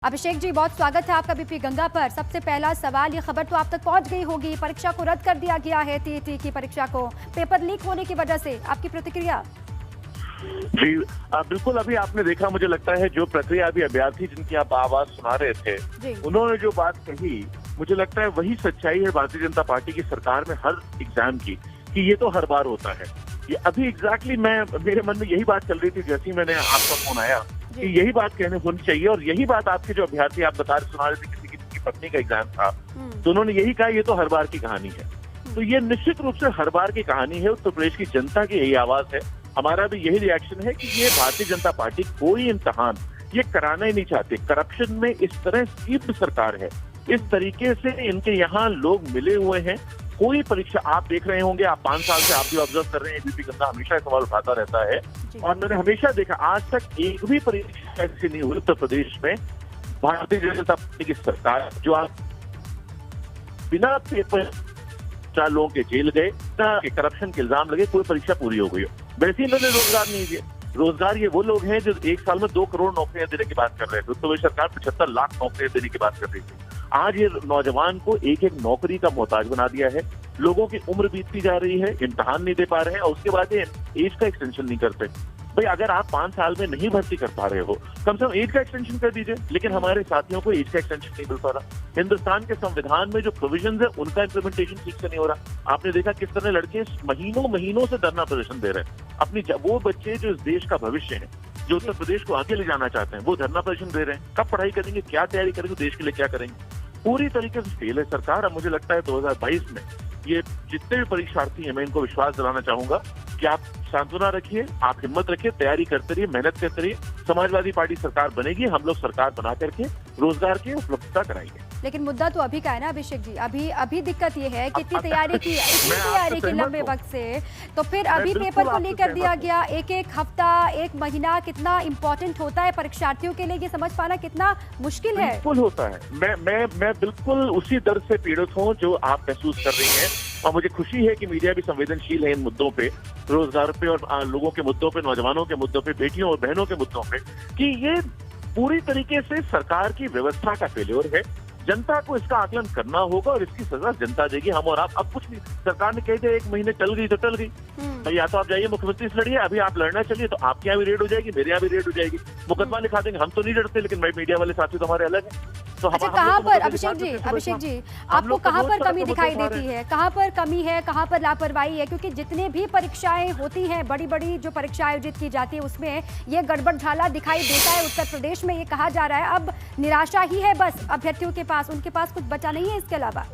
अभिषेक जी, बहुत स्वागत है आपका बीपी गंगा पर। सबसे पहला सवाल, ये खबर तो आप तक पहुंच गई होगी, परीक्षा को रद्द कर दिया गया है। टीईटी की परीक्षा को पेपर लीक होने की वजह से, आपकी प्रतिक्रिया? जी बिल्कुल, अभी आपने देखा, मुझे लगता है जो प्रक्रिया अभी अभ्यर्थी जिनकी आप आवाज सुना रहे थे, उन्होंने जो बात कही, मुझे लगता है वही सच्चाई है भारतीय जनता पार्टी की सरकार में हर एग्जाम की, कि ये तो हर बार होता है। ये अभी एग्जैक्टली मेरे मन में यही बात चल रही थी जैसे ही मैंने आपका फोन आया कि यही बात कहने होनी चाहिए। और यही बात आपके जो अभ्यर्थी आप सुना रहे थे, किसी की पत्नी का एग्जाम था, तो उन्होंने यही कहा ये तो हर बार की कहानी है। तो ये निश्चित रूप से हर बार की कहानी है। उत्तर प्रदेश की जनता की यही आवाज है, हमारा भी यही रिएक्शन है कि ये भारतीय जनता पार्टी कोई इम्तिहान ये कराना ही नहीं चाहते। करप्शन में इस तरह स्टीप्ड सरकार है, इस तरीके से इनके यहाँ लोग मिले हुए हैं। कोई परीक्षा आप देख रहे होंगे, आप 5 साल से आप भी ऑब्जर्व कर रहे हैं, बीपी गंगा हमेशा सवाल उठाता रहता है और मैंने हमेशा देखा आज तक एक भी परीक्षा ऐसी नहीं हुई उत्तर प्रदेश में भारतीय जनता पार्टी की सरकार जो आप बिना पेपर लोगों के जेल गए, करप्शन के इल्जाम लगे, कोई परीक्षा पूरी हो गई हो। वैसे इन्होंने रोजगार नहीं दिए। रोजगार ये वो लोग हैं जो एक साल में 2 करोड़ नौकरियां देने की बात कर रहे थे, उत्तर प्रदेश सरकार 75 लाख नौकरियां देने की बात कर रही थी। आज ये नौजवान को एक एक नौकरी का मोहताज बना दिया है। लोगों की उम्र बीतती जा रही है, इम्तिहान नहीं दे पा रहे हैं और उसके बाद ये एज का एक्सटेंशन नहीं करते। भाई अगर आप 5 साल में नहीं भर्ती कर पा रहे हो, कम से कम एज का एक्सटेंशन कर दीजिए। लेकिन हमारे साथियों को एज का एक्सटेंशन नहीं मिल पा रहा। हिंदुस्तान के संविधान में जो प्रोविजन है उनका इम्प्लीमेंटेशन ठीक से नहीं हो रहा। आपने देखा किस तरह लड़के महीनों से धरना प्रदर्शन दे रहे हैं। अपनी वो बच्चे जो इस देश का भविष्य है, जो उत्तर प्रदेश को आगे ले जाना चाहते हैं, वो धरना प्रदर्शन दे रहे हैं। कब पढ़ाई करेंगे, क्या तैयारी करेंगे, देश के लिए क्या करेंगे? पूरी तरीके से फेल है सरकार। अब मुझे लगता है 2022 में ये जितने भी परीक्षार्थी हैं, मैं इनको विश्वास दिलाना चाहूंगा कि आप सांत्वना रखिए, आप हिम्मत रखिए, तैयारी करते रहिए, मेहनत करते रहिए। समाजवादी पार्टी सरकार बनेगी, हम लोग सरकार बना करके रोजगार की उपलब्धता कराएंगे। लेकिन मुद्दा तो अभी का है ना अभिषेक जी, अभी दिक्कत ये है कि इतनी तैयारी की लंबे वक्त से, तो फिर अभी पेपर को लेकर दिया गया। एक हफ्ता, 1 महीना कितना इम्पोर्टेंट होता है परीक्षार्थियों के लिए, ये समझ पाना कितना मुश्किल है। बिल्कुल होता है। मैं बिल्कुल उसी दर्द से पीड़ित हूँ जो आप महसूस कर रही हैं और मुझे खुशी है कि मीडिया भी संवेदनशील है इन मुद्दों पे, रोजगार पे और लोगों के मुद्दों पे, नौजवानों के मुद्दों पे, बेटियों और बहनों के मुद्दों पे, कि ये पूरी तरीके से सरकार की व्यवस्था का फेल्योर है। जनता को इसका आकलन करना होगा और इसकी सजा जनता देगी, हम और आप। अब कुछ नहीं, सरकार ने कह दिया 1 महीने टल गई तो टल गई। या तो आप जाइए मुख्यमंत्री से लड़िए, अभी आप लड़ना चलिए तो आपके यहाँ भी रेड हो जाएगी, मेरे यहाँ भी रेड हो जाएगी, मुकदमा लिखा देंगे। हम तो नहीं डरते, लेकिन भाई मीडिया वाले साथी तो हमारे अलग है। तो अच्छा, कहाँ पर अभिषेक जी आपको कहाँ पर कमी दिखाई देती है, कहाँ पर कमी है, कहाँ पर लापरवाही है? क्योंकि जितने भी परीक्षाएं होती हैं, बड़ी बड़ी जो परीक्षा आयोजित की जाती है, उसमें ये गड़बड़ झाला दिखाई देता है। उत्तर प्रदेश में ये कहा जा रहा है अब निराशा ही है बस अभ्यर्थियों के पास, उनके पास कुछ बचा नहीं है इसके अलावा।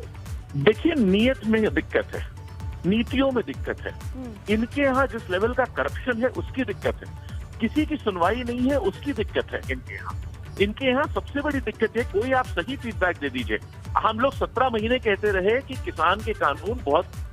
देखिए, नियत में दिक्कत है, नीतियों में दिक्कत है, इनके यहाँ जिस लेवल का करप्शन है उसकी दिक्कत है, किसी की सुनवाई नहीं है उसकी दिक्कत है। इनके यहाँ सबसे बड़ी दिक्कत है, कोई आप सही फीडबैक दे दीजिए। हम लोग 17 महीने कहते रहे कि किसान के कानून बहुत।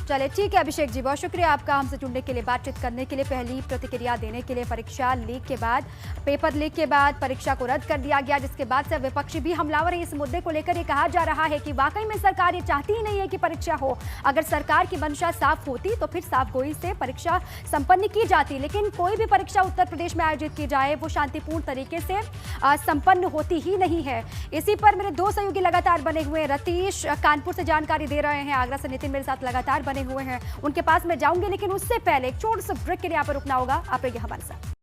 चले ठीक है अभिषेक जी, बहुत शुक्रिया आपका हमसे जुड़ने के लिए, बातचीत करने के लिए, पहली प्रतिक्रिया देने के लिए। परीक्षा लीक के बाद, पेपर लीक के बाद परीक्षा को रद्द कर दिया गया, जिसके बाद से विपक्षी भी हमलावर है। इस मुद्दे को लेकर ये कहा जा रहा है कि वाकई में सरकार ये चाहती ही नहीं है कि परीक्षा हो। अगर सरकार की मंशा साफ होती तो फिर साफ गोई से परीक्षा संपन्न की जाती। लेकिन कोई भी परीक्षा उत्तर प्रदेश में आयोजित की जाए वो शांतिपूर्ण तरीके से संपन्न होती ही नहीं है। इसी पर मेरे 2 सहयोगी लगातार बने हुए हैं। रतीश कानपुर से जानकारी दे रहे हैं, आगरा से नितिन मेरे साथ लगातार हुए हैं, उनके पास मैं जाऊंगी, लेकिन उससे पहले एक छोटे से ब्रेक के लिए यहाँ पर रुकना होगा। आप रहिए हमारे साथ।